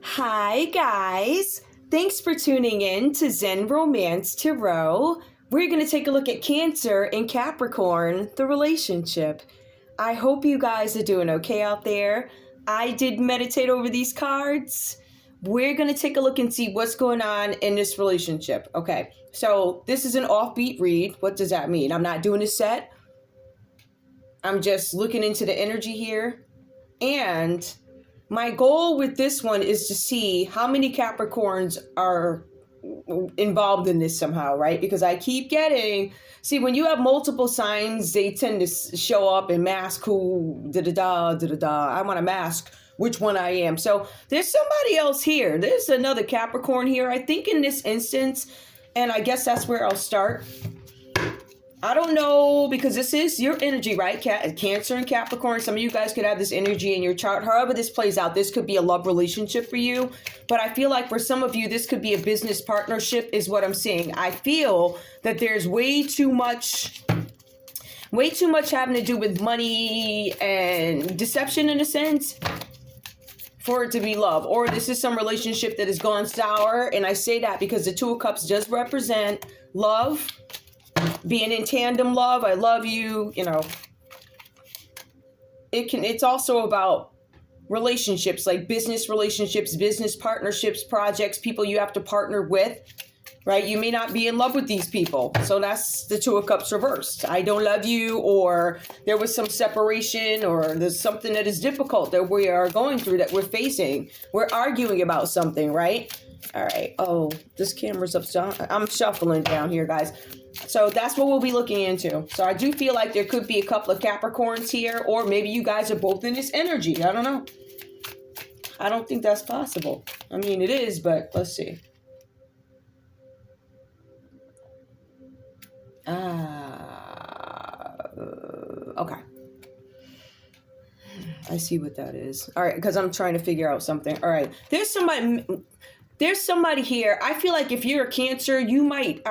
Hi, guys. Thanks for tuning in to Zen Romance Tarot. We're going to take a look at Cancer and Capricorn, the relationship. I hope you guys are doing okay out there. I did meditate over these cards. We're going to take a look and see what's going on in this relationship. Okay, so this is an offbeat read. What does that mean? I'm not doing a set. I'm just looking into the energy here. And my goal with this one is to see how many Capricorns are involved in this somehow, right? Because I keep getting, see, when you have multiple signs, they tend to show up and mask who, da-da-da. I want to mask which one I am. So there's somebody else here. There's another Capricorn here, I think, in this instance. And I guess that's where I'll start. I don't know, because this is your energy, right? Cancer and Capricorn. Some of you guys could have this energy in your chart. However this plays out, this could be a love relationship for you. But I feel like for some of you, this could be a business partnership is what I'm seeing. I feel that there's way too much having to do with money and deception in a sense for it to be love. Or this is some relationship that has gone sour. And I say that because the Two of Cups does represent love. Being in tandem love, I love you, you know. It's also about relationships, like business relationships, business partnerships, projects, people you have to partner with, right? You may not be in love with these people. So that's the Two of Cups reversed. I don't love you, or there was some separation, or there's something that is difficult that we are going through, that we're facing. We're arguing about something, right? All right. Oh, this camera's up. So I'm shuffling down here, guys. So that's what we'll be looking into. So I do feel like there could be a couple of Capricorns here, or maybe you guys are both in this energy. I don't know. I don't think that's possible. I mean, it is, but let's see. Okay. I see what that is. All right, because I'm trying to figure out something. All right. There's somebody here. I feel like if you're a Cancer, you might...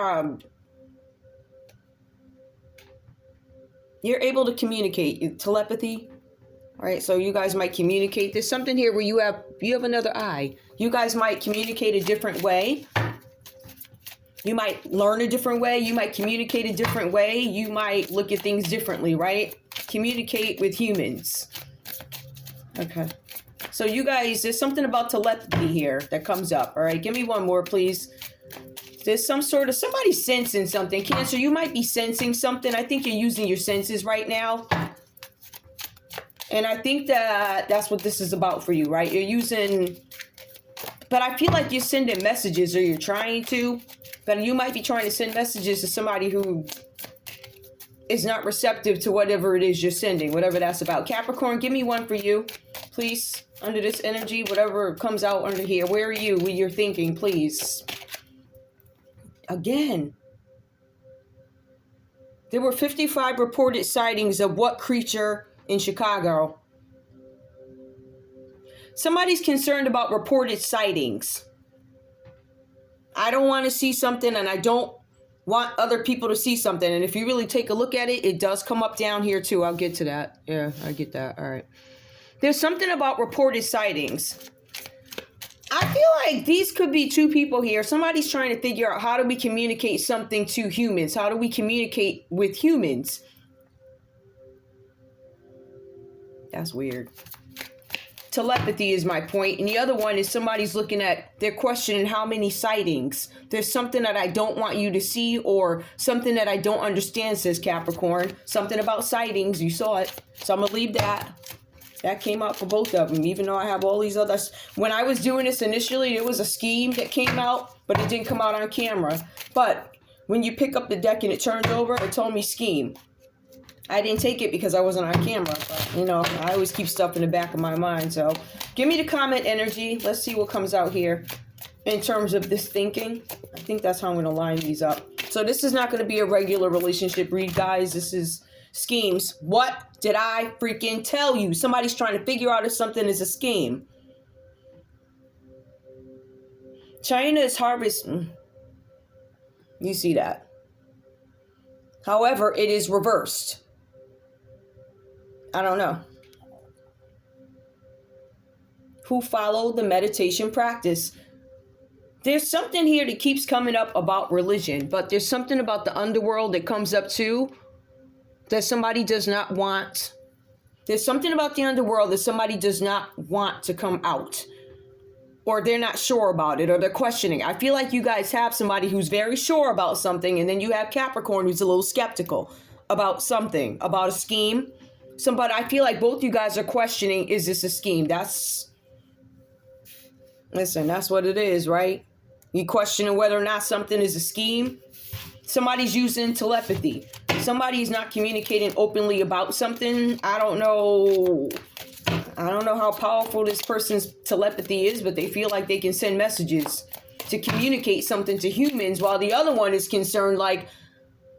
You're able to communicate, telepathy. All right, so you guys might communicate. There's something here where you have another eye. You guys might communicate a different way. You might learn a different way. You might communicate a different way. You might look at things differently, right? Communicate with humans. Okay. So you guys, there's something about telepathy here that comes up. All right, give me one more, please. There's somebody sensing something. Cancer, you might be sensing something. I think you're using your senses right now. And I think that's what this is about for you, right? You're using, but I feel like you're sending messages, or you're trying to, but you might be trying to send messages to somebody who is not receptive to whatever it is you're sending, whatever that's about. Capricorn, give me one for you, please, under this energy, whatever comes out under here. Where are you with your thinking, please? Again, there were 55 reported sightings of what creature in Chicago? Somebody's concerned about reported sightings. I don't want to see something, and I don't want other people to see something. And if you really take a look at it, it does come up down here too. I'll get to that. Yeah, I get that. All right. There's something about reported sightings. I feel like these could be two people here. Somebody's trying to figure out, how do we communicate something to humans? How do we communicate with humans? That's weird. Telepathy is my point. And the other one is somebody's looking at, they're questioning how many sightings. There's something that I don't want you to see, or something that I don't understand, says Capricorn. Something about sightings. You saw it. So I'm going to leave that. That came out for both of them, even though I have all these others. When I was doing this initially, there was a scheme that came out, but it didn't come out on camera. But when you pick up the deck and it turns over, it told me scheme. I didn't take it because I wasn't on camera. But, you know, I always keep stuff in the back of my mind. So give me the comment energy. Let's see what comes out here in terms of this thinking. I think that's how I'm going to line these up. So this is not going to be a regular relationship read, guys. This is schemes. What did I freaking tell you? Somebody's trying to figure out if something is a scheme. China is harvesting. You see that. However, it is reversed. I don't know. who follow the meditation practice. There's something here that keeps coming up about religion, but there's something about the underworld that comes up too that somebody does not want. There's something about the underworld that somebody does not want to come out, or they're not sure about it, or they're questioning. I feel like you guys have somebody who's very sure about something, and then you have Capricorn who's a little skeptical about something, about a scheme. Somebody, I feel like both you guys are questioning, is this a scheme? Listen, that's what it is, right? You questioning whether or not something is a scheme. Somebody's using telepathy. Somebody's not communicating openly about something. I don't know how powerful this person's telepathy is, but they feel like they can send messages to communicate something to humans, while the other one is concerned like,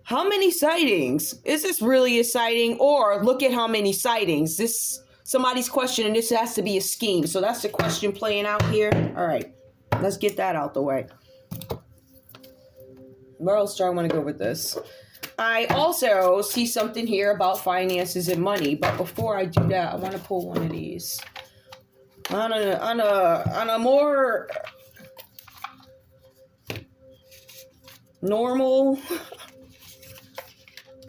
how many sightings? Is this really a sighting? Or look at how many sightings. Somebody's questioning this has to be a scheme. So that's the question playing out here. All right, let's get that out the way. Where else do I want to go with this? I also see something here about finances and money, but before I do that, I want to pull one of these. On a more normal,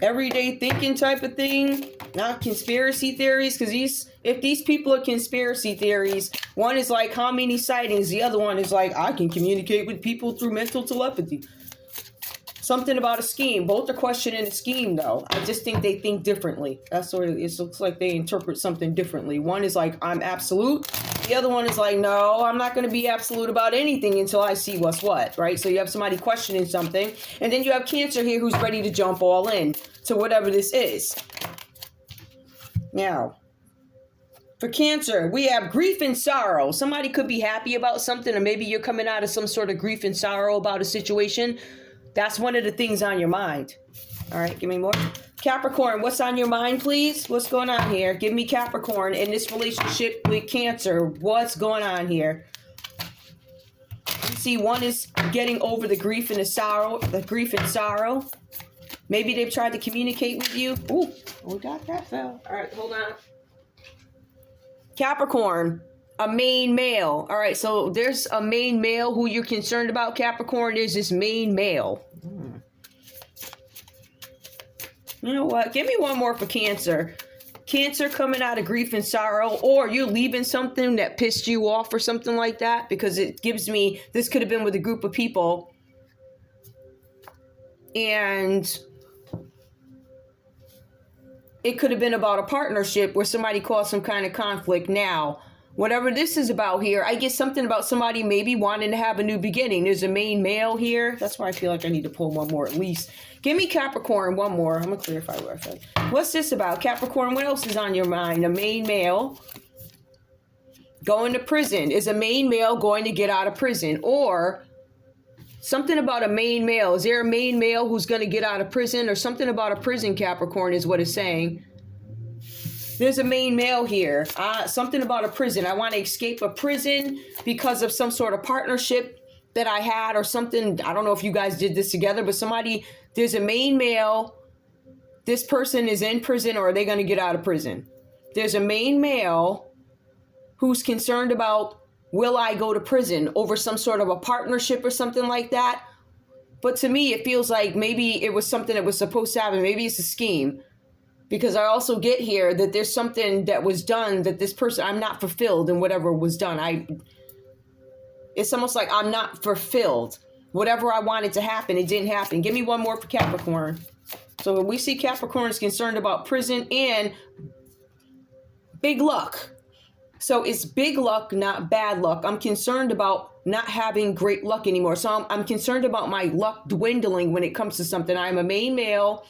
everyday thinking type of thing, not conspiracy theories, because if these people are conspiracy theories, one is like how many sightings, the other one is like I can communicate with people through mental telepathy. Something about a scheme. Both are questioning a scheme, though. I just think they think differently. That's what it looks like. They interpret something differently. One is like, I'm absolute. The other one is like, no, I'm not going to be absolute about anything until I see what's what, right? So you have somebody questioning something. And then you have Cancer here who's ready to jump all in to whatever this is. Now, for Cancer, we have grief and sorrow. Somebody could be happy about something, or maybe you're coming out of some sort of grief and sorrow about a situation. That's one of the things on your mind. All right, give me more. Capricorn, what's on your mind, please? What's going on here? Give me Capricorn in this relationship with Cancer. What's going on here? You see, one is getting over the grief and the sorrow. Maybe they've tried to communicate with you. Ooh, we got that fell. All right, hold on. Capricorn, a main male. All right, so there's a main male who you're concerned about, Capricorn. There's this main male. You know what? Give me one more for Cancer. Cancer coming out of grief and sorrow, or you're leaving something that pissed you off or something like that, because it gives me, this could have been with a group of people. And it could have been about a partnership where somebody caused some kind of conflict. Now, whatever this is about here, I get something about somebody maybe wanting to have a new beginning. There's a main male here. That's why I feel like I need to pull one more at least. Give me Capricorn, one more. I'm going to clarify what I said. What's this about? Capricorn, what else is on your mind? A main male going to prison. Is a main male going to get out of prison? Or something about a main male. Is there a main male who's going to get out of prison? Or something about a prison, Capricorn, is what it's saying. There's a main male here. Something about a prison. I want to escape a prison because of some sort of partnership that I had or something. I don't know if you guys did this together, but there's a main male. This person is in prison, or are they going to get out of prison? There's a main male who's concerned about, will I go to prison over some sort of a partnership or something like that? But to me, it feels like maybe it was something that was supposed to happen. Maybe it's a scheme. Because I also get here that there's something that was done that this person, I'm not fulfilled in whatever was done. It's almost like I'm not fulfilled. Whatever I wanted to happen, it didn't happen. Give me one more for Capricorn. So when we see Capricorn is concerned about prison and big luck. So it's big luck, not bad luck. I'm concerned about not having great luck anymore. So I'm concerned about my luck dwindling when it comes to something. I'm a main male.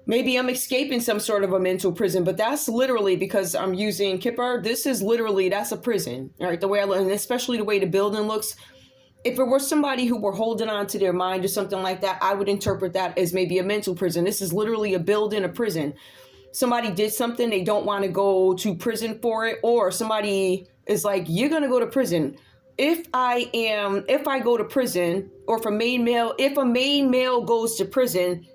Maybe I'm escaping some sort of a mental prison, but that's literally because I'm using Kipper. This is literally, that's a prison, all right? The way I look, and especially the way the building looks. If it were somebody who were holding on to their mind or something like that, I would interpret that as maybe a mental prison. This is literally a building, a prison. Somebody did something they don't want to go to prison for it, or somebody is like, you're going to go to prison. If I go to prison, or if a main male goes to prison,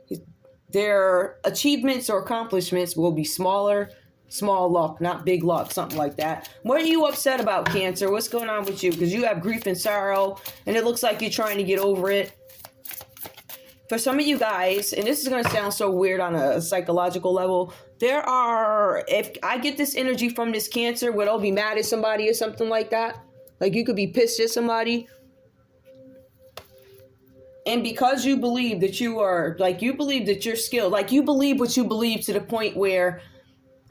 their achievements or accomplishments will be smaller Small luck, not big luck, something like that. What are you upset about, Cancer? What's going on with you? Because you have grief and sorrow, and it looks like you're trying to get over it. For some of you guys, and this is going to sound so weird on a psychological level, if I get this energy from this Cancer, where they'll be mad at somebody or something like that. Like you could be pissed at somebody. And because you believe that you believe that you're skilled, like you believe what you believe to the point where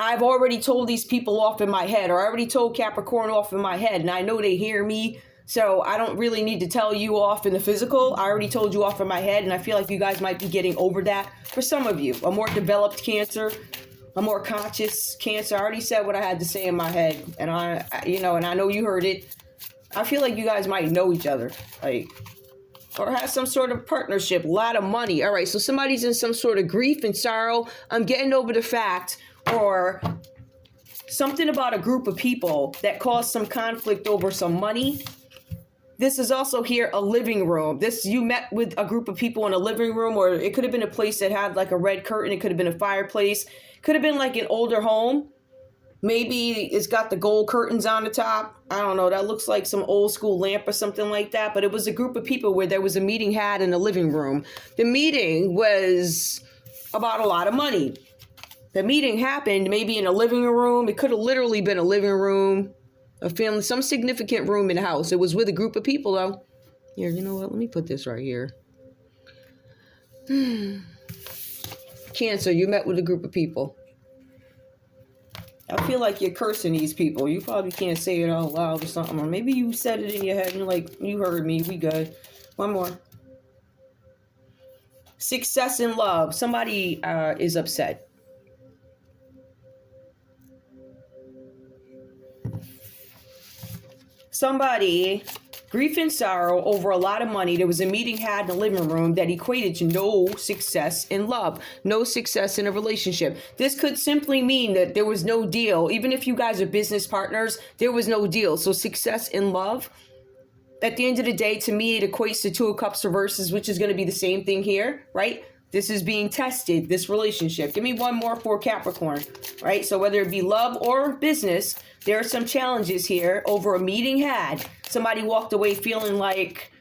I've already told these people off in my head, or I already told Capricorn off in my head, and I know they hear me, so I don't really need to tell you off in the physical. I already told you off in my head, and I feel like you guys might be getting over that. For some of you, a more developed Cancer, a more conscious Cancer. I already said what I had to say in my head, and I know you heard it. I feel like you guys might know each other, or have some sort of partnership, a lot of money. All right, so somebody's in some sort of grief and sorrow. I'm getting over the fact, or something about a group of people that caused some conflict over some money. This is also here a living room. You met with a group of people in a living room, or it could have been a place that had like a red curtain. It could have been a fireplace. Could have been like an older home. Maybe it's got the gold curtains on the top. I don't know. That looks like some old school lamp or something like that. But it was a group of people where there was a meeting had in the living room. The meeting was about a lot of money. The meeting happened maybe in a living room. It could have literally been a living room, a family, some significant room in the house. It was with a group of people, though. Here, you know what? Let me put this right here. Cancer, you met with a group of people. I feel like you're cursing these people. You probably can't say it out loud or something. Or maybe you said it in your head and you're like, you heard me. We good. One more. Success in love. Somebody is upset. Somebody, grief and sorrow over a lot of money. There was a meeting had in the living room that equated to no success in love, no success in a relationship. This could simply mean that there was no deal. Even if you guys are business partners, there was no deal. So success in love, at the end of the day, to me, it equates to Two of Cups reverses, which is going to be the same thing here, right? This is being tested, this relationship. Give me one more for Capricorn, right? So whether it be love or business, there are some challenges here over a meeting had. Somebody walked away feeling like,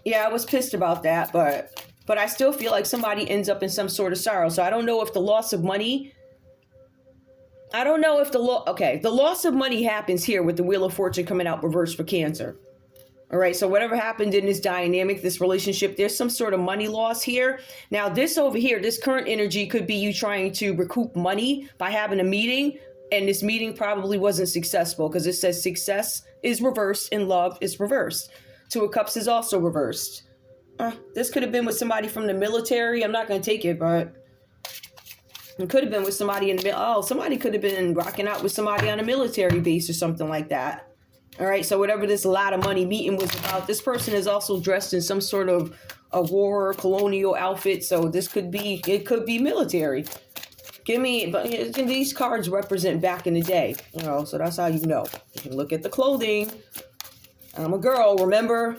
yeah, I was pissed about that, but I still feel like somebody ends up in some sort of sorrow. So I don't know if the loss of money, the loss of money happens here with the Wheel of Fortune coming out reverse for Cancer. All right, so whatever happened in this dynamic, this relationship, there's some sort of money loss here. Now, this over here, this current energy could be you trying to recoup money by having a meeting, and this meeting probably wasn't successful because it says success is reversed and love is reversed. Two of Cups is also reversed. This could have been with somebody from the military. I'm not going to take it, but it could have been with somebody in the somebody could have been rocking out with somebody on a military base or something like that. All right, so whatever this lot of money meeting was about, this person is also dressed in some sort of a war colonial outfit. So it could be military. But these cards represent back in the day, so that's how you know. You can look at the clothing. I'm a girl, remember?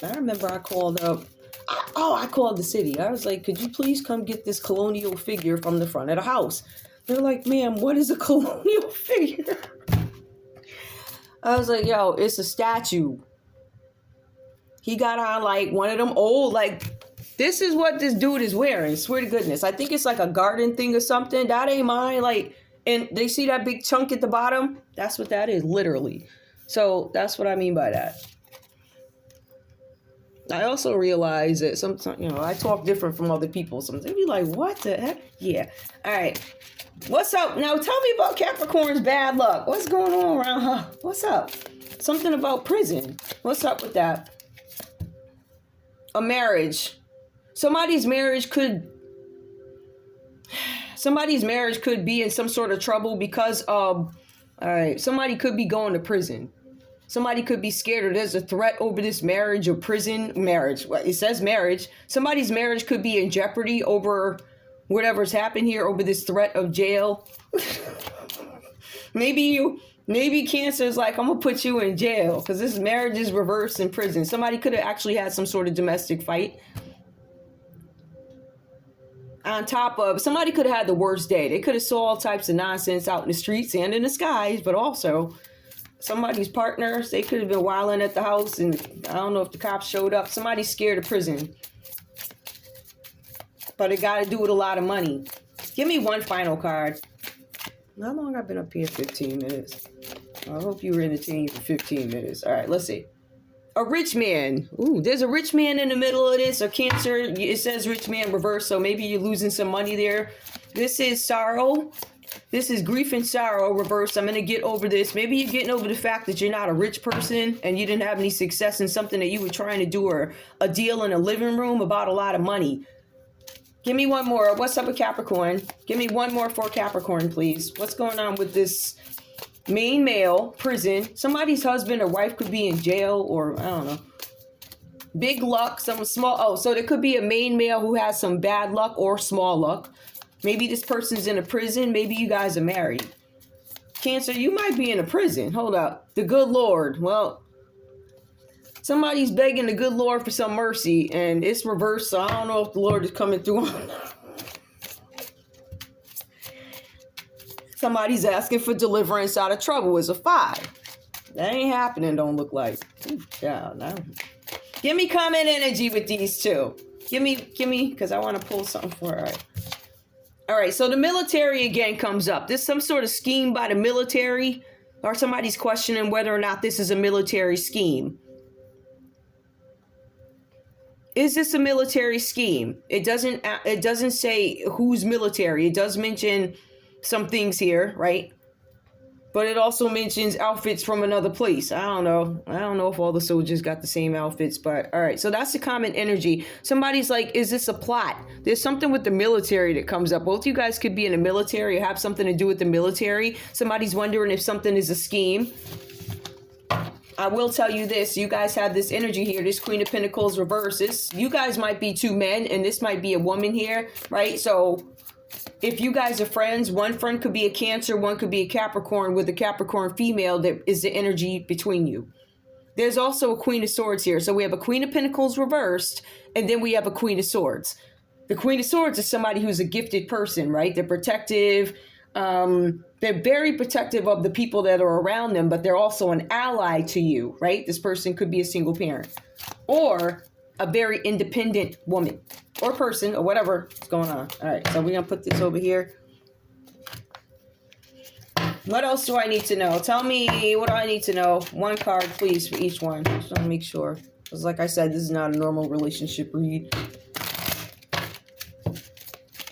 I remember I called up. I called the city. I was like, could you please come get this colonial figure from the front of the house? They're like, ma'am, what is a colonial figure? I was like, yo, it's a statue. He got on like one of them old, this is what this dude is wearing. Swear to goodness. I think it's like a garden thing or something. That ain't mine. And they see that big chunk at the bottom? That's what that is, literally. So that's what I mean by that. I also realize that sometimes, I talk different from other people. Sometimes they be like, what the heck? Yeah. All right. What's up? Now tell me about Capricorn's bad luck. What's going on around her? What's up? Something about prison. What's up with that? A marriage. Somebody's marriage could be in some sort of trouble because of, somebody could be going to prison. Somebody could be scared or there's a threat over this marriage or marriage. Well, it says marriage. Somebody's marriage could be in jeopardy over whatever's happened here, over this threat of jail. Maybe Cancer is like, I'm going to put you in jail because this marriage is reversed in prison. Somebody could have actually had some sort of domestic fight. on top of, somebody could have had the worst day. They could have saw all types of nonsense out in the streets and in the skies, but also somebody's partners, they could have been wilding at the house, and I don't know if the cops showed up. Somebody's scared of prison. But it got to do with a lot of money. Give me one final card. How long I've been up here? 15 minutes. I hope you were entertained for 15 minutes. All right, let's see. A rich man. Ooh, there's a rich man in the middle of this. A Cancer. It says rich man reverse, so maybe you're losing some money there. This is sorrow. This is grief and sorrow reverse. I'm going to get over this. Maybe you're getting over the fact that you're not a rich person and you didn't have any success in something that you were trying to do, or a deal in a living room about a lot of money. Give me one more. What's up with Capricorn? Give me one more for Capricorn, please. What's going on with this main male, prison? Somebody's husband or wife could be in jail, or I don't know. Big luck, some small. Oh, so there could be a main male who has some bad luck or small luck. Maybe this person's in a prison. Maybe you guys are married. Cancer, you might be in a prison. Hold up. The good Lord. Well, somebody's begging the good Lord for some mercy, and it's reversed, so I don't know if the Lord is coming through. Somebody's asking for deliverance out of trouble. It's a 5. That ain't happening, don't look like. Ooh, child, no. Give me comment energy with these two. Give me, because I want to pull something for it. All right, so the military again comes up. This is some sort of scheme by the military, or somebody's questioning whether or not this is a military scheme. Is this a military scheme? It doesn't say who's military. It does mention some things here, right? But it also mentions outfits from another place. I don't know if all the soldiers got the same outfits, but all right. So that's the common energy. Somebody's like, is this a plot? There's something with the military that comes up. Both you guys could be in the military or have something to do with the military. Somebody's wondering if something is a scheme. I will tell you this. You guys have this energy here. This Queen of Pentacles reverses. You guys might be 2 men and this might be a woman here, right? So if you guys are friends, one friend could be a Cancer, one could be a Capricorn with a Capricorn female that is the energy between you. There's also a Queen of Swords here. So we have a Queen of Pentacles reversed, and then we have a Queen of Swords. The Queen of Swords is somebody who's a gifted person, right? They're protective. They're very protective of the people that are around them, but they're also an ally to you, right? This person could be a single parent or a very independent woman or person or whatever is going on. All right, so we're going to put this over here. What else do I need to know? Tell me, what do I need to know? One card, please, for each one. Just want to make sure. Because like I said, this is not a normal relationship read.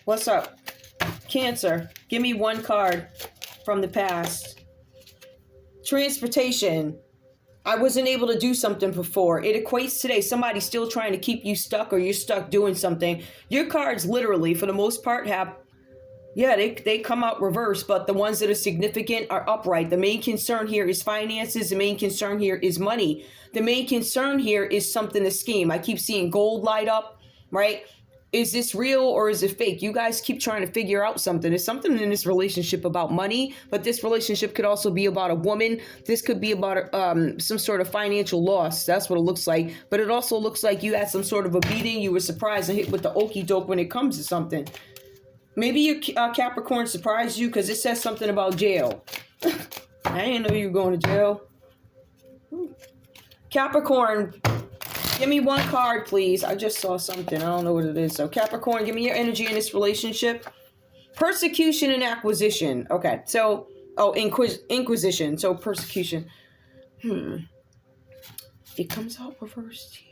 What's up? Cancer, give me one card from the past. Transportation. I wasn't able to do something before. It equates today. Somebody's still trying to keep you stuck, or you're stuck doing something. Your cards literally, for the most part, have, yeah, they come out reverse, but the ones that are significant are upright. The main concern here is finances. The main concern here is money. The main concern here is something to scheme. I keep seeing gold light up, right? Is this real or is it fake? You guys keep trying to figure out something. There's something in this relationship about money, but this relationship could also be about a woman. This could be about some sort of financial loss. That's what it looks like. But it also looks like you had some sort of a beating. You were surprised and hit with the okie doke when it comes to something. Maybe your Capricorn surprised you because it says something about jail. I didn't know you were going to jail. Capricorn, give me one card, please. I just saw something. I don't know what it is. So Capricorn, give me your energy in this relationship. Persecution and acquisition. Okay. So, inquisition. So persecution. It comes out reversed here.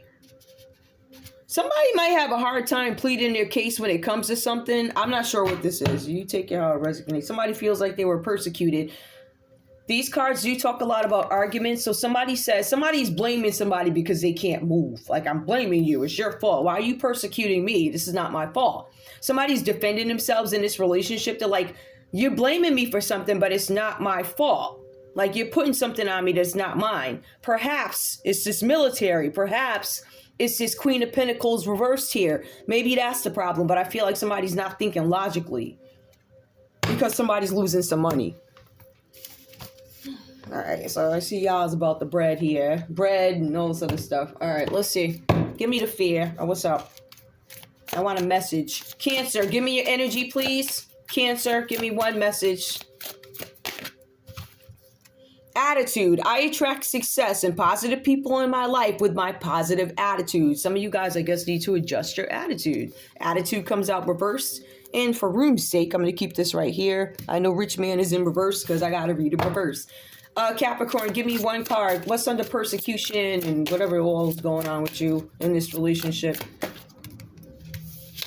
Somebody might have a hard time pleading their case when it comes to something. I'm not sure what this is. You take it how it resonates. Somebody feels like they were persecuted. These cards do talk a lot about arguments. So somebody says, somebody's blaming somebody because they can't move. Like, I'm blaming you. It's your fault. Why are you persecuting me? This is not my fault. Somebody's defending themselves in this relationship. They're like, you're blaming me for something, but it's not my fault. Like, you're putting something on me that's not mine. Perhaps it's this military. Perhaps it's this Queen of Pentacles reversed here. Maybe that's the problem, but I feel like somebody's not thinking logically because somebody's losing some money. All right, so I see y'all's about the bread here. Bread and all this other stuff. All right, let's see. Give me the fear. Oh, what's up? I want a message. Cancer, give me your energy, please. Cancer, give me one message. Attitude. I attract success and positive people in my life with my positive attitude. Some of you guys, I guess, need to adjust your attitude. Attitude comes out reversed. And for room's sake, I'm going to keep this right here. I know Rich Man is in reverse because I got to read it reverse. Capricorn, give me one card. What's under persecution and whatever all is going on with you in this relationship?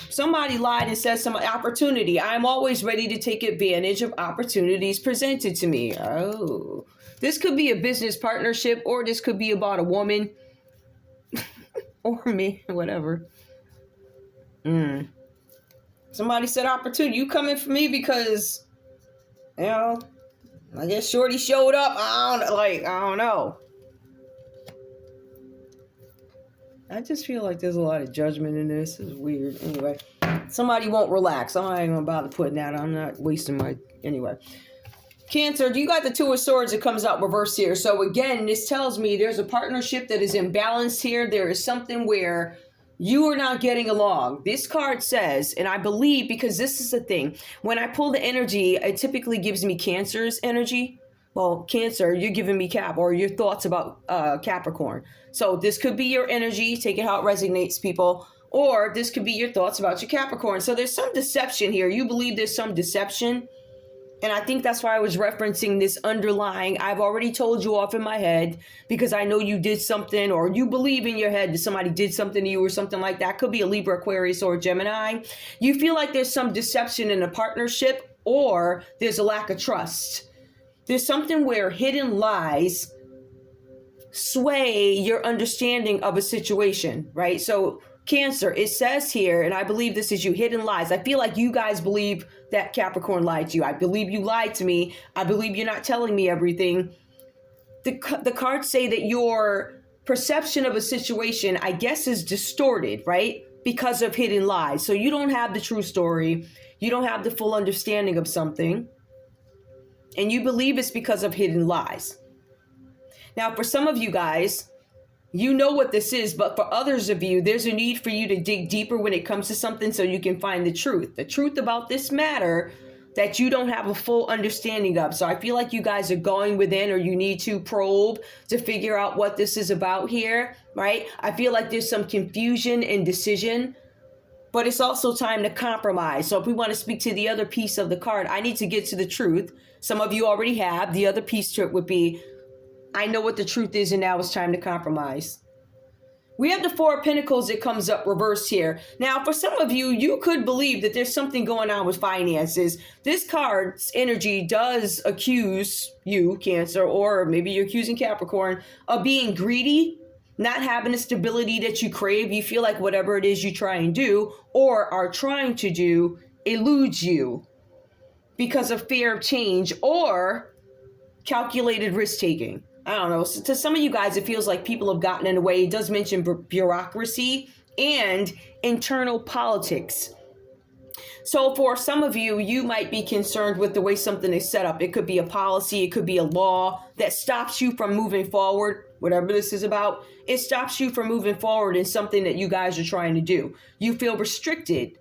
Somebody lied and said some opportunity. I'm always ready to take advantage of opportunities presented to me. Oh, this could be a business partnership, or this could be about a woman or me, whatever. Somebody said opportunity. You coming for me because, you know, I guess Shorty showed up. I don't know. I just feel like there's a lot of judgment in this. This is weird. Anyway, somebody won't relax. I'm not even going to bother putting that on. I'm not wasting my... Anyway. Cancer, you got the Two of Swords that comes out reverse here. So again, this tells me there's a partnership that is imbalanced here. There is something where you are not getting along. This card says, and I believe, because this is the thing, when I pull the energy, it typically gives me Cancer's energy. Well, Cancer, you're giving me Cap, or your thoughts about Capricorn. So this could be your energy. Take it how it resonates, people. Or this could be your thoughts about your Capricorn. So there's some deception here. You believe there's some deception. And I think that's why I was referencing this underlying, I've already told you off in my head because I know you did something, or you believe in your head that somebody did something to you or something like that. Could be a Libra, Aquarius, or a Gemini. You feel like there's some deception in a partnership, or there's a lack of trust. There's something where hidden lies sway your understanding of a situation, right? So Cancer, it says here, and I believe this is you, hidden lies. I feel like you guys believe that Capricorn lied to you. I believe you lied to me. I believe you're not telling me everything. The cards say that your perception of a situation, I guess, is distorted, right? Because of hidden lies. So you don't have the true story. You don't have the full understanding of something. And you believe it's because of hidden lies. Now, for some of you guys, you know what this is, but for others of you, there's a need for you to dig deeper when it comes to something so you can find the truth about this matter that you don't have a full understanding of. So I feel like you guys are going within, or you need to probe to figure out what this is about here, right? I feel like there's some confusion and decision, but it's also time to compromise. So if we want to speak to the other piece of the card, I need to get to the truth. Some of you already have. The other piece to it would be, I know what the truth is, and now it's time to compromise. We have the Four of Pentacles that comes up reversed here. Now, for some of you, you could believe that there's something going on with finances. This card's energy does accuse you, Cancer, or maybe you're accusing Capricorn, of being greedy, not having the stability that you crave. You feel like whatever it is you try and do or are trying to do eludes you because of fear of change or calculated risk-taking. I don't know. So to some of you guys, it feels like people have gotten in the way. It does mention bureaucracy and internal politics. So for some of you, you might be concerned with the way something is set up. It could be a policy. It could be a law that stops you from moving forward. Whatever this is about, it stops you from moving forward in something that you guys are trying to do. You feel restricted.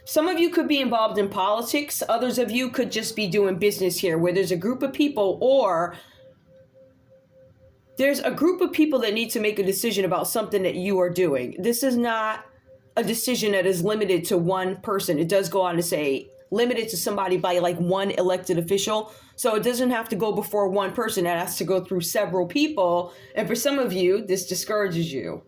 Some of you could be involved in politics. Others of you could just be doing business here where there's a group of people, or there's a group of people that need to make a decision about something that you are doing. This is not a decision that is limited to one person. It does go on to say limited to somebody by like one elected official. So it doesn't have to go before one person. It has to go through several people. And for some of you, this discourages you.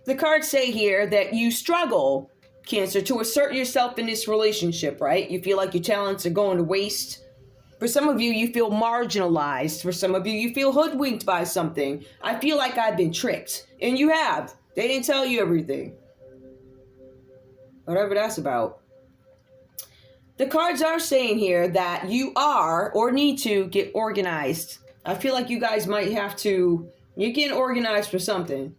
The cards say here that you struggle, Cancer, to assert yourself in this relationship, right? You feel like your talents are going to waste. For some of you, you feel marginalized. For some of you, you feel hoodwinked by something. I feel like I've been tricked. And you have. They didn't tell you everything. Whatever that's about. The cards are saying here that you are or need to get organized. I feel like you guys might have to, you're getting organized for something.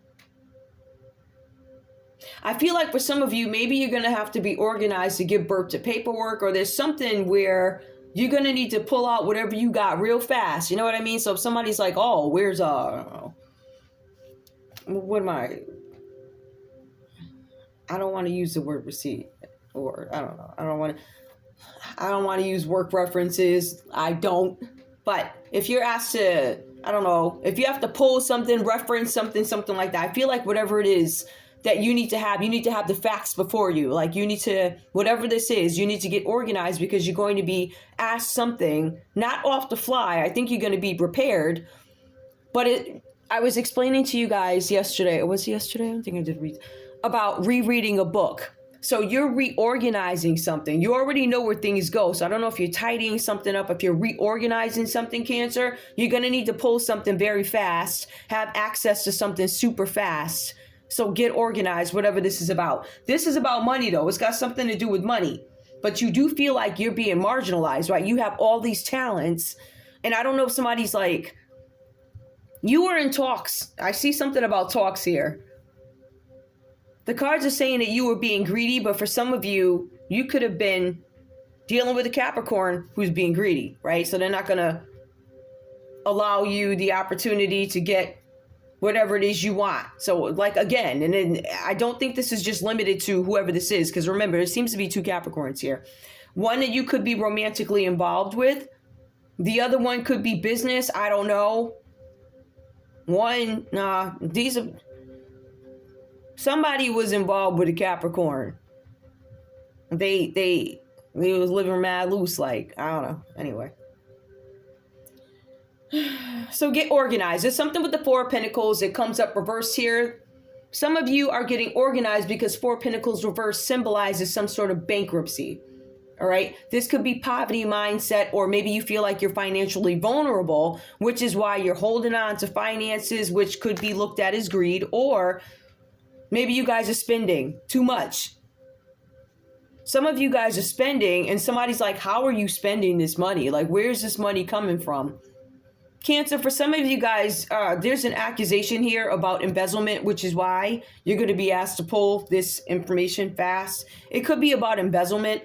I feel like for some of you, maybe you're going to have to be organized to give birth to paperwork, or there's something where you're going to need to pull out whatever you got real fast. You know what I mean? So if somebody's like, oh, where's, I don't know, what am I? I don't want to use the word receipt, or I don't know. I don't want to use work references. I don't. But if you're asked to, I don't know, if you have to pull something, reference something like that, I feel like whatever it is that you need to have the facts before you. Like you need to, whatever this is, you need to get organized because you're going to be asked something, not off the fly. I think you're going to be prepared. But I was explaining to you guys yesterday, was it yesterday? I don't think I did about rereading a book. So you're reorganizing something. You already know where things go. So I don't know if you're tidying something up, if you're reorganizing something, Cancer, you're going to need to pull something very fast, have access to something super fast. So get organized, whatever this is about. This is about money, though. It's got something to do with money. But you do feel like you're being marginalized, right? You have all these talents. And I don't know if somebody's like, you were in talks. I see something about talks here. The cards are saying that you were being greedy, but for some of you, you could have been dealing with a Capricorn who's being greedy, right? So they're not going to allow you the opportunity to get whatever it is you want. So like, again, and then I don't think this is just limited to whoever this is, because remember, there seems to be two Capricorns here. One that you could be romantically involved with. The other one could be business. I don't know. Somebody was involved with a Capricorn. They was living mad loose, like, I don't know. Anyway. So get organized. There's something with the Four of Pentacles. It comes up reversed here. Some of you are getting organized because Four of Pentacles reverse symbolizes some sort of bankruptcy. All right. This could be poverty mindset, or maybe you feel like you're financially vulnerable, which is why you're holding on to finances, which could be looked at as greed, or maybe you guys are spending too much. Some of you guys are spending and somebody's like, how are you spending this money? Like, where's this money coming from? Cancer, for some of you guys, there's an accusation here about embezzlement, which is why you're going to be asked to pull this information fast. It could be about embezzlement.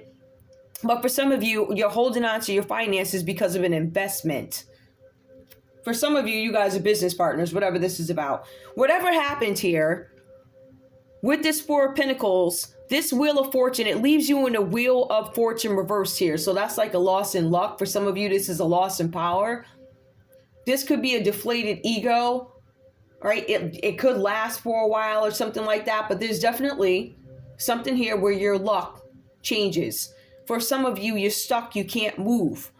But for some of you, you're holding on to your finances because of an investment. For some of you, you guys are business partners, whatever this is about. Whatever happened here, with this Four of Pentacles, this Wheel of Fortune, it leaves you in a Wheel of Fortune reversed here. So that's like a loss in luck. For some of you, this is a loss in power. This could be a deflated ego, right? It could last for a while or something like that. But there's definitely something here where your luck changes. For some of you, you're stuck. You can't move.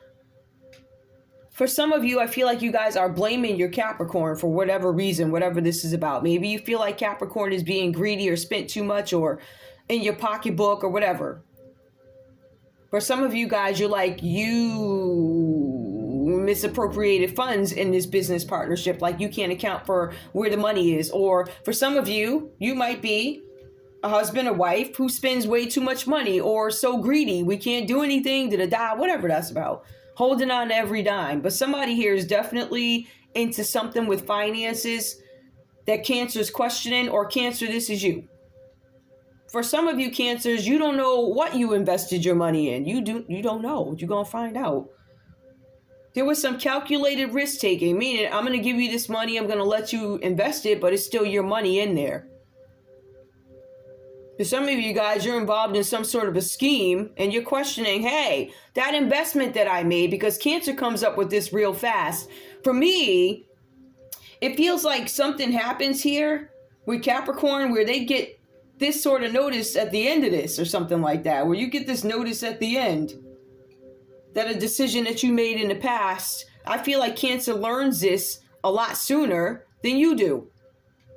For some of you, I feel like you guys are blaming your Capricorn for whatever reason, whatever this is about. Maybe you feel like Capricorn is being greedy or spent too much or in your pocketbook or whatever. For some of you guys, you're like, you misappropriated funds in this business partnership. Like you can't account for where the money is. Or for some of you, you might be a husband or wife who spends way too much money or so greedy. We can't do anything, whatever that's about. Holding on to every dime. But somebody here is definitely into something with finances that Cancer is questioning, or Cancer, this is you. For some of you Cancers, you don't know what you invested your money in. You don't know. You're going to find out. There was some calculated risk taking, meaning I'm going to give you this money. I'm going to let you invest it, but it's still your money in there. For some of you guys, you're involved in some sort of a scheme and you're questioning, hey, that investment that I made, because Cancer comes up with this real fast. For me, it feels like something happens here with Capricorn where they get this sort of notice at the end of this or something like that, where you get this notice at the end that a decision that you made in the past, I feel like Cancer learns this a lot sooner than you do.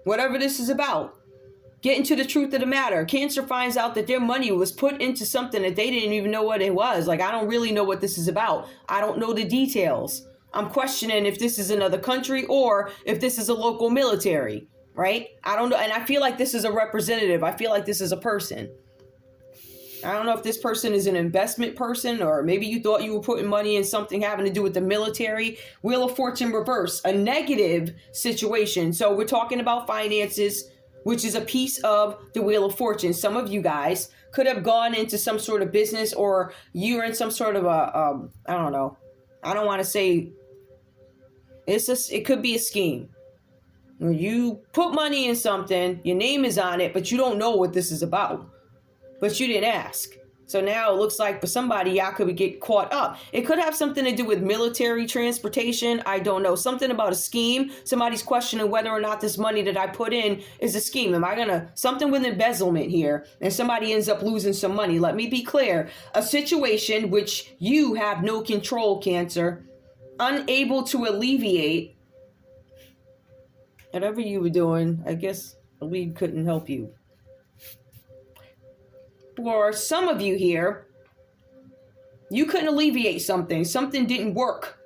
Whatever this is about. Getting to the truth of the matter. Cancer finds out that their money was put into something that they didn't even know what it was. Like, I don't really know what this is about. I don't know the details. I'm questioning if this is another country or if this is a local military, right? I don't know. And I feel like this is a representative. I feel like this is a person. I don't know if this person is an investment person, or maybe you thought you were putting money in something having to do with the military. Wheel of Fortune reverse, a negative situation. So we're talking about finances, which is a piece of the Wheel of Fortune. Some of you guys could have gone into some sort of business, or you're in some sort of I don't know. I don't want to say it could be a scheme. When you put money in something, your name is on it, but you don't know what this is about. But you didn't ask. So now it looks like for somebody, y'all could get caught up. It could have something to do with military transportation. I don't know. Something about a scheme. Somebody's questioning whether or not this money that I put in is a scheme. Am I going to, something with embezzlement here, and somebody ends up losing some money. Let me be clear. A situation which you have no control, Cancer, unable to alleviate. Whatever you were doing, I guess the lead couldn't help you. For some of you here, you couldn't alleviate something. Something didn't work.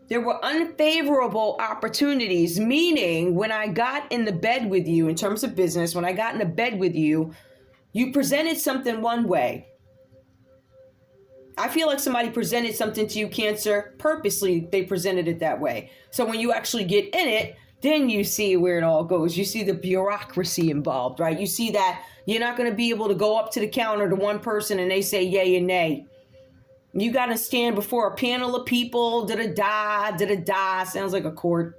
There were unfavorable opportunities, meaning when I got in the bed with you, in terms of business, when I got in the bed with you, you presented something one way. I feel like somebody presented something to you, Cancer, purposely they presented it that way. So when you actually get in it, then you see where it all goes. You see the bureaucracy involved, right? You see that you're not going to be able to go up to the counter to one person and they say yay and nay. You got to stand before a panel of people. Da-da-da. Sounds like a court.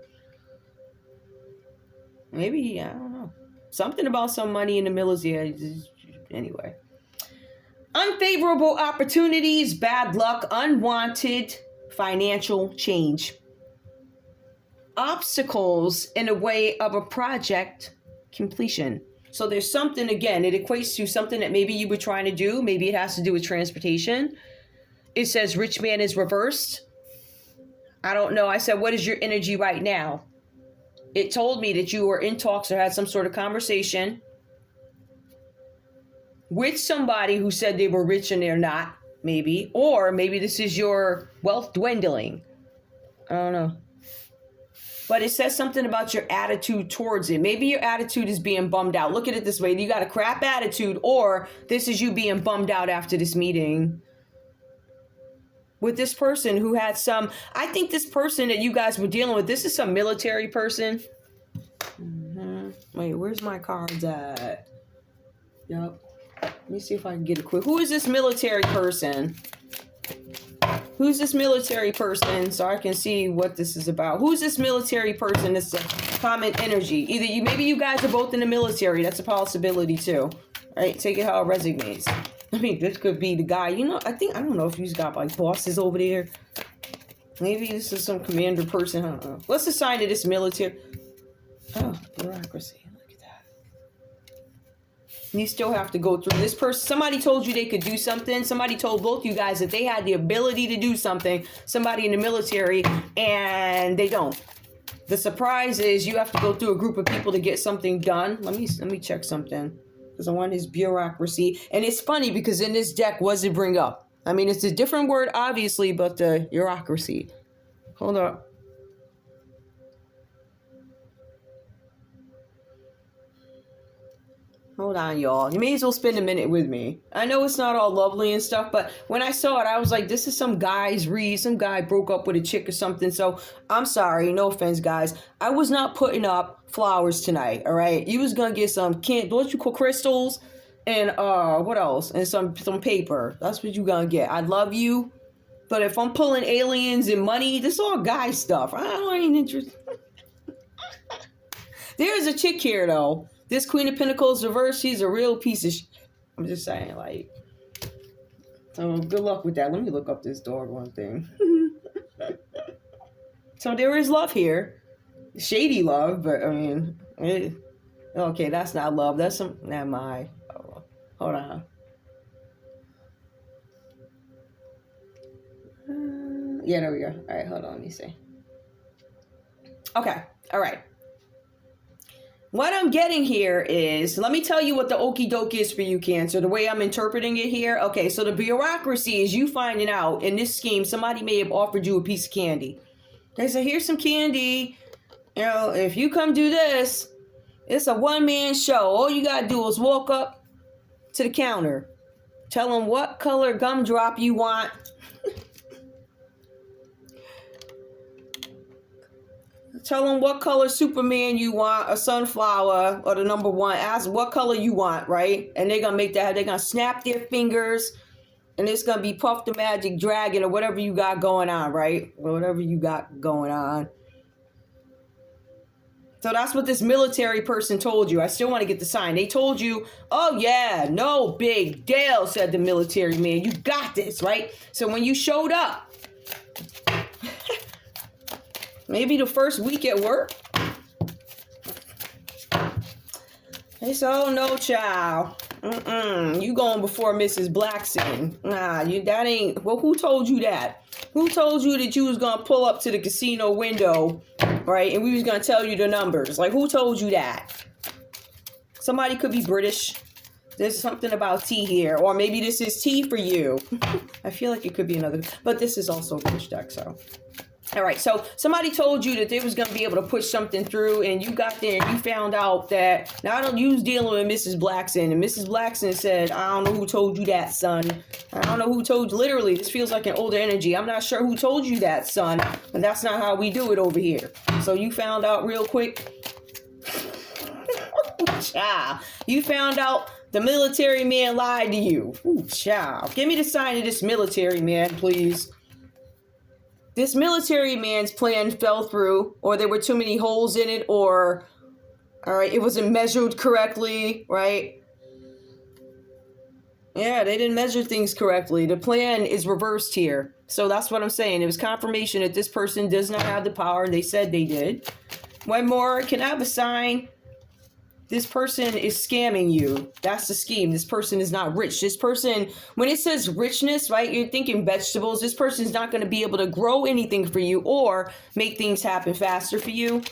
Maybe, I don't know. Something about some money in the military. Anyway. Unfavorable opportunities, bad luck, unwanted financial change. Obstacles in the way of a project completion. So there's something, again, it equates to something that maybe you were trying to do. Maybe it has to do with transportation. It says rich man is reversed. I don't know. I said, what is your energy right now? It told me that you were in talks or had some sort of conversation with somebody who said they were rich and they're not, maybe. Or maybe this is your wealth dwindling. I don't know. But it says something about your attitude towards it. Maybe your attitude is being bummed out. Look at it this way. You got a crap attitude, or this is you being bummed out after this meeting with this person who had some, I think this person that you guys were dealing with, this is some military person. Wait, where's my cards at? Yep. Let me see if I can get it quick. Who is this military person? Who's this military person? So I can see what this is about. Who's this military person? This is a common energy. Either you, maybe you guys are both in the military. That's a possibility too. Right? Take it how it resonates. I mean, this could be the guy. You know, I don't know if he's got like bosses over there. Maybe this is some commander person. I don't know. What's the sign of this military? Oh, bureaucracy. You still have to go through this person. Somebody told you they could do something. Somebody told both you guys that they had the ability to do something. Somebody in the military, and they don't. The surprise is you have to go through a group of people to get something done. Let me check something, because I want his bureaucracy. And it's funny because in this deck, what does it bring up? I mean, it's a different word, obviously, but the bureaucracy. Hold up. Hold on, y'all. You may as well spend a minute with me. I know it's not all lovely and stuff, but when I saw it, I was like, this is some guy's read. Some guy broke up with a chick or something. So I'm sorry. No offense, guys. I was not putting up flowers tonight, all right? You was going to get some what you call crystals and what else? And some paper. That's what you going to get. I love you. But if I'm pulling aliens and money, this is all guy stuff. I ain't interested. There's a chick here, though. This Queen of Pentacles reverse, she's a real piece of I'm just saying, like. So good luck with that. Let me look up this doggone thing. So there is love here. Shady love, but I mean, okay, that's not love. That's some, never mind. Oh, hold on. Yeah, there we go. All right, hold on. Let me see. Okay, all right. What I'm getting here is, let me tell you what the okie doke is for you, Cancer, the way I'm interpreting it here. Okay, so the bureaucracy is you finding out in this scheme, somebody may have offered you a piece of candy. They say, here's some candy. You know, if you come do this, it's a one-man show. All you got to do is walk up to the counter. Tell them what color gumdrop you want. Tell them what color Superman you want, a sunflower, or the number one. Ask what color you want, right? And they're going to make that. They're going to snap their fingers. And it's going to be Puff the Magic Dragon or whatever you got going on, right? Whatever you got going on. So that's what this military person told you. I still want to get the sign. They told you, oh yeah, no big deal, said the military man. You got this, right? So when you showed up, maybe the first week at work, they said, oh no, child. You going before Mrs. Blackson. Nah, that ain't, well, who told you that? Who told you that you was going to pull up to the casino window, right? And we was going to tell you the numbers. Like, who told you that? Somebody could be British. There's something about tea here. Or maybe this is tea for you. I feel like it could be another. But this is also a British deck, so. All right, so somebody told you that they was going to be able to push something through, and you got there and you found out that, now I don't use dealing with Mrs. Blackson, and Mrs. Blackson said, I don't know who told you that, son. I don't know who told you, literally, this feels like an older energy. I'm not sure who told you that, son, but that's not how we do it over here. So you found out real quick. Child, you found out the military man lied to you. Ooh, child. Give me the sign of this military man, please. This military man's plan fell through, or there were too many holes in it, or, all right, it wasn't measured correctly, right? Yeah, they didn't measure things correctly. The plan is reversed here. So that's what I'm saying. It was confirmation that this person does not have the power. They said they did. One more, can I have a sign? This person is scamming you. That's the scheme. This person is not rich. This person, when it says richness, right, you're thinking vegetables. This person's not going to be able to grow anything for you or make things happen faster for you.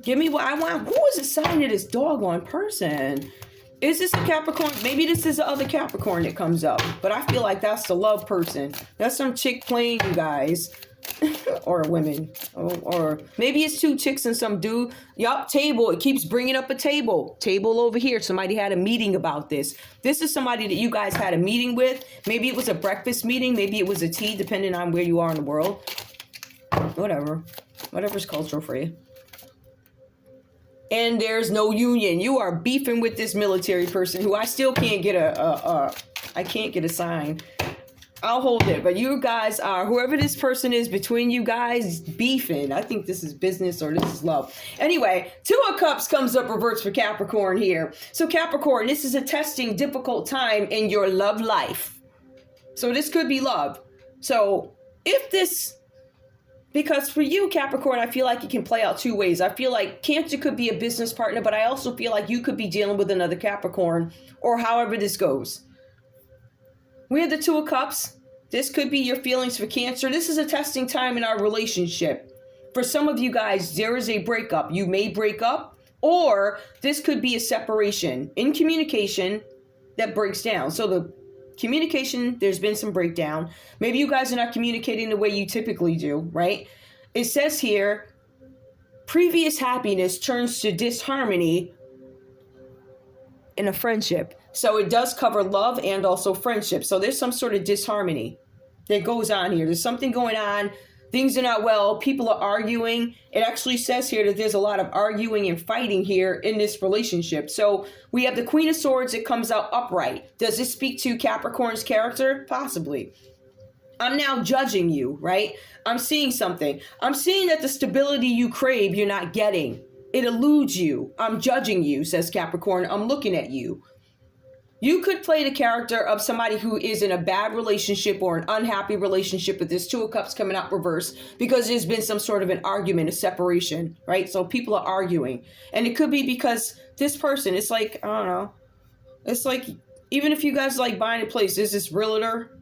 Give me what I want. Who is assigning this doggone person? Is this a Capricorn? Maybe this is the other Capricorn that comes up. But I feel like that's the love person. That's some chick playing you guys. Or women, or maybe it's two chicks and some dude. Yup, table. It keeps bringing up a table over here. Somebody had a meeting about this. This is somebody that you guys had a meeting with. Maybe it was a breakfast meeting, maybe it was a tea, depending on where you are in the world. Whatever's cultural for you. And there's no union. You are beefing with this military person who I still can't get I can't get a sign. I'll hold it, but you guys are, whoever this person is between you guys, beefing. I think this is business or this is love. Anyway, Two of Cups comes up reverse for Capricorn here. So Capricorn, this is a testing, difficult time in your love life. So this could be love. So if this, because for you, Capricorn, I feel like it can play out two ways. I feel like Cancer could be a business partner, but I also feel like you could be dealing with another Capricorn, or however this goes. We have the Two of Cups. This could be your feelings for Cancer. This is a testing time in our relationship. For some of you guys, there is a breakup. You may break up, or this could be a separation in communication that breaks down. So the communication, there's been some breakdown. Maybe you guys are not communicating the way you typically do, right? It says here, previous happiness turns to disharmony in a friendship. So it does cover love and also friendship. So there's some sort of disharmony that goes on here. There's something going on. Things are not well. People are arguing. It actually says here that there's a lot of arguing and fighting here in this relationship. So we have the Queen of Swords that comes out upright. Does this speak to Capricorn's character? Possibly. I'm now judging you, right? I'm seeing something. I'm seeing that the stability you crave, you're not getting. It eludes you. I'm judging you, says Capricorn. I'm looking at you. You could play the character of somebody who is in a bad relationship or an unhappy relationship with this Two of Cups coming out reverse because there's been some sort of an argument, a separation, right? So people are arguing. And it could be because this person, it's like, I don't know. It's like, even if you guys like buying a place, there's this realtor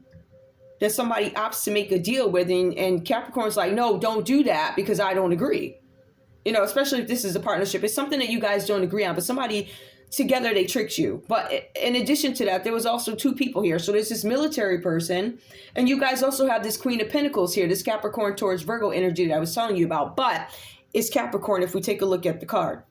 that somebody opts to make a deal with, and Capricorn's like, no, don't do that because I don't agree. You know, especially if this is a partnership. It's something that you guys don't agree on, but somebody together, they tricked you. But in addition to that, there was also two people here. So there's this military person, and you guys also have this Queen of Pentacles here, this Capricorn towards Virgo energy that I was telling you about. But it's Capricorn if we take a look at the card.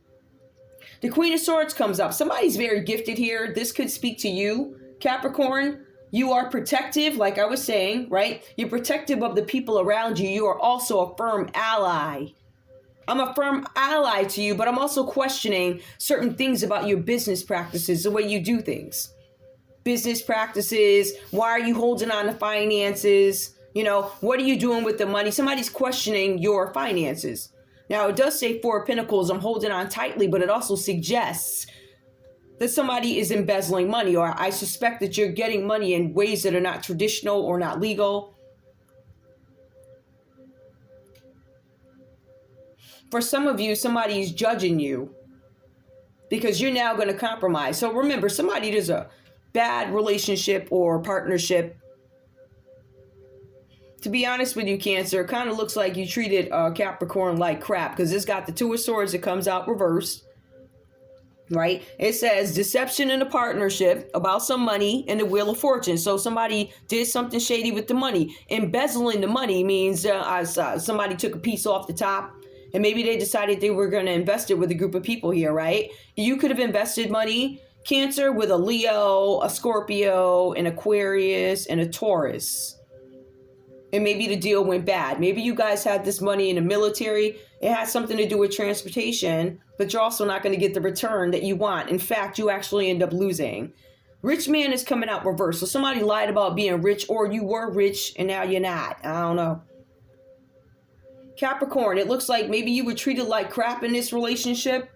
The Queen of Swords comes up. Somebody's very gifted here. This could speak to you, Capricorn. You are protective, like I was saying, right? You're protective of the people around you. You are also a firm ally. I'm a firm ally to you, but I'm also questioning certain things about your business practices, the way you do things. Business practices, why are you holding on to finances? You know, what are you doing with the money? Somebody's questioning your finances. Now, it does say Four of Pentacles, I'm holding on tightly, but it also suggests that somebody is embezzling money, or I suspect that you're getting money in ways that are not traditional or not legal. For some of you, somebody's judging you because you're now going to compromise. So remember, somebody does a bad relationship or partnership. To be honest with you, Cancer, it kind of looks like you treated Capricorn like crap, because it's got the Two of Swords that comes out reversed, right? It says deception in a partnership about some money and the Wheel of Fortune. So somebody did something shady with the money. Embezzling the money means somebody took a piece off the top, and maybe they decided they were going to invest it with a group of people here, right? You could have invested money, Cancer, with a Leo, a Scorpio, an Aquarius, and a Taurus. And maybe the deal went bad. Maybe you guys had this money in the military. It had something to do with transportation, but you're also not going to get the return that you want. In fact, you actually end up losing. Rich man is coming out reverse. So somebody lied about being rich, or you were rich and now you're not. I don't know. Capricorn, it looks like maybe you were treated like crap in this relationship.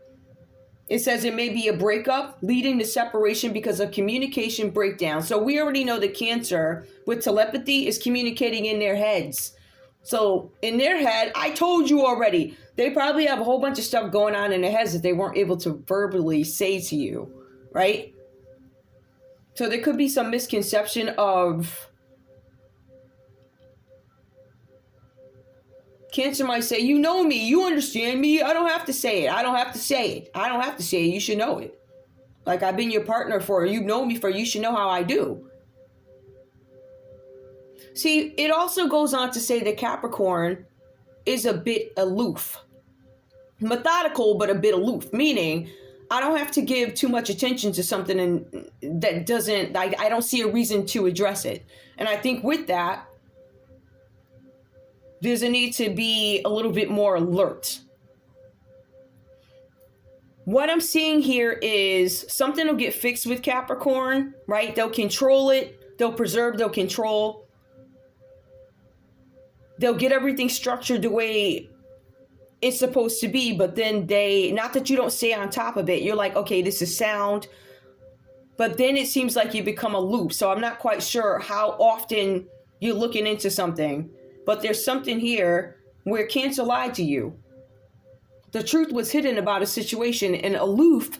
It says it may be a breakup leading to separation because of communication breakdown. So we already know that Cancer with telepathy is communicating in their heads. So in their head, I told you already, they probably have a whole bunch of stuff going on in their heads that they weren't able to verbally say to you, right? So there could be some misconception of... Cancer might say, you know me, you understand me, I don't have to say it, I don't have to say it, I don't have to say it, you should know it. Like, I've been your partner for, you've known me for, you should know how I do. See, it also goes on to say that Capricorn is a bit aloof. Methodical, but a bit aloof, meaning I don't have to give too much attention to something that doesn't, I don't see a reason to address it. And I think with that, there's a need to be a little bit more alert. What I'm seeing here is something will get fixed with Capricorn, right? They'll control it. They'll preserve, they'll control. They'll get everything structured the way it's supposed to be, but then not that you don't stay on top of it. You're like, okay, this is sound. But then it seems like you become a loop. So I'm not quite sure how often you're looking into something. But there's something here where Cancer lied to you. The truth was hidden about a situation, and aloof,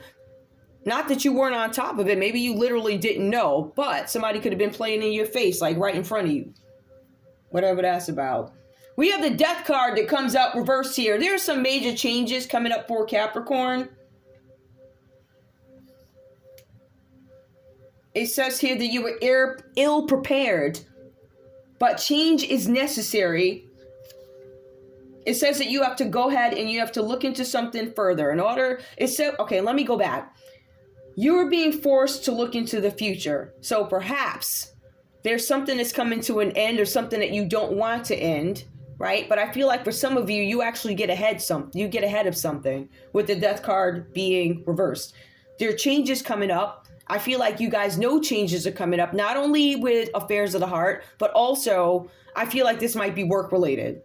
not that you weren't on top of it. Maybe you literally didn't know, but somebody could have been playing in your face, like right in front of you. Whatever that's about. We have the Death card that comes out reversed here. There are some major changes coming up for Capricorn. It says here that you were ill prepared. But change is necessary. It says that you have to go ahead and you have to look into something further. Okay, let me go back. You are being forced to look into the future. So perhaps there's something that's coming to an end, or something that you don't want to end, right? But I feel like for some of you, you actually get ahead of something with the Death card being reversed. There are changes coming up. I feel like you guys know changes are coming up, not only with affairs of the heart, but also I feel like this might be work related.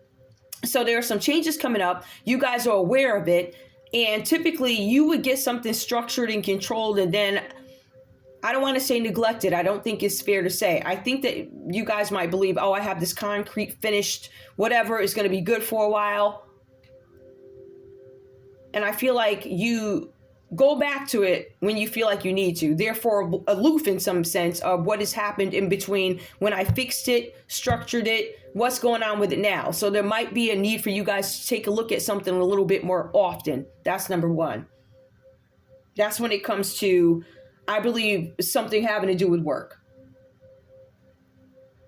So there are some changes coming up. You guys are aware of it. And typically you would get something structured and controlled, and then I don't want to say neglected. I don't think it's fair to say. I think that you guys might believe, oh, I have this concrete finished, whatever is going to be good for a while. And I feel like you go back to it when you feel like you need to. Therefore, aloof in some sense of what has happened in between when I fixed it, structured it, what's going on with it now. So there might be a need for you guys to take a look at something a little bit more often. That's number one. That's when it comes to, I believe, something having to do with work.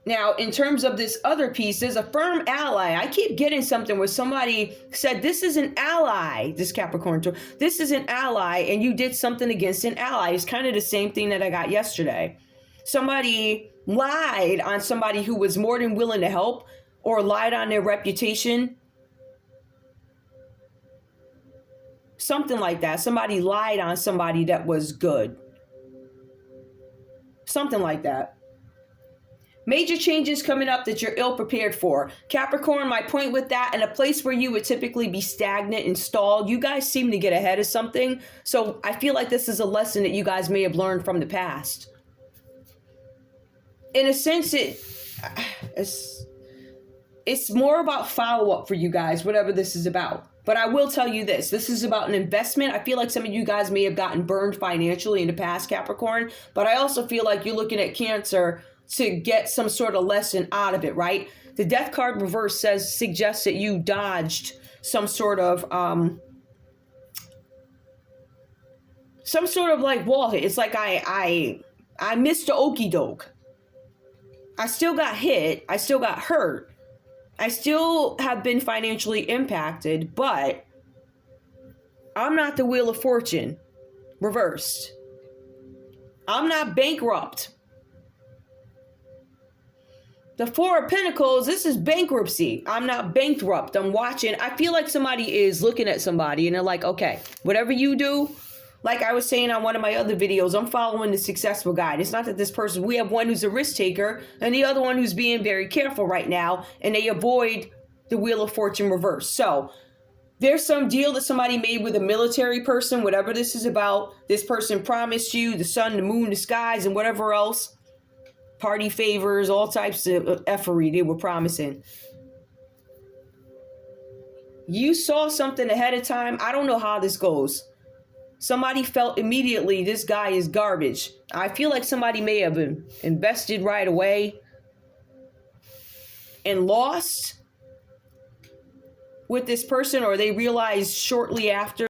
Now, in terms of this other piece, there's a firm ally. I keep getting something where somebody said, this is an ally, this Capricorn, this is an ally, and you did something against an ally. It's kind of the same thing that I got yesterday. Somebody lied on somebody who was more than willing to help, or lied on their reputation. Something like that. Somebody lied on somebody that was good. Something like that. Major changes coming up that you're ill prepared for. Capricorn, my point with that, in a place where you would typically be stagnant and stalled, you guys seem to get ahead of something. So I feel like this is a lesson that you guys may have learned from the past. In a sense, it's more about follow-up for you guys, whatever this is about. But I will tell you this is about an investment. I feel like some of you guys may have gotten burned financially in the past, Capricorn, but I also feel like you're looking at Cancer to get some sort of lesson out of it, right? The Death card reverse suggests that you dodged some sort of like wall hit. It's like I missed the okie doke. I still got hit. I still got hurt. I still have been financially impacted, but I'm not the Wheel of Fortune reversed. I'm not bankrupt. The Four of Pentacles, this is bankruptcy. I'm not bankrupt. I'm watching. I feel like somebody is looking at somebody and they're like, okay, whatever you do, like I was saying on one of my other videos, I'm following the successful guide. It's not that this person, we have one who's a risk taker and the other one who's being very careful right now, and they avoid the Wheel of Fortune reverse. So there's some deal that somebody made with a military person, whatever this is about. This person promised you the sun, the moon, the skies, and whatever else. Party favors, all types of effery they were promising. You saw something ahead of time. I don't know how this goes. Somebody felt immediately this guy is garbage. I feel like somebody may have been invested right away and lost with this person, or they realized shortly after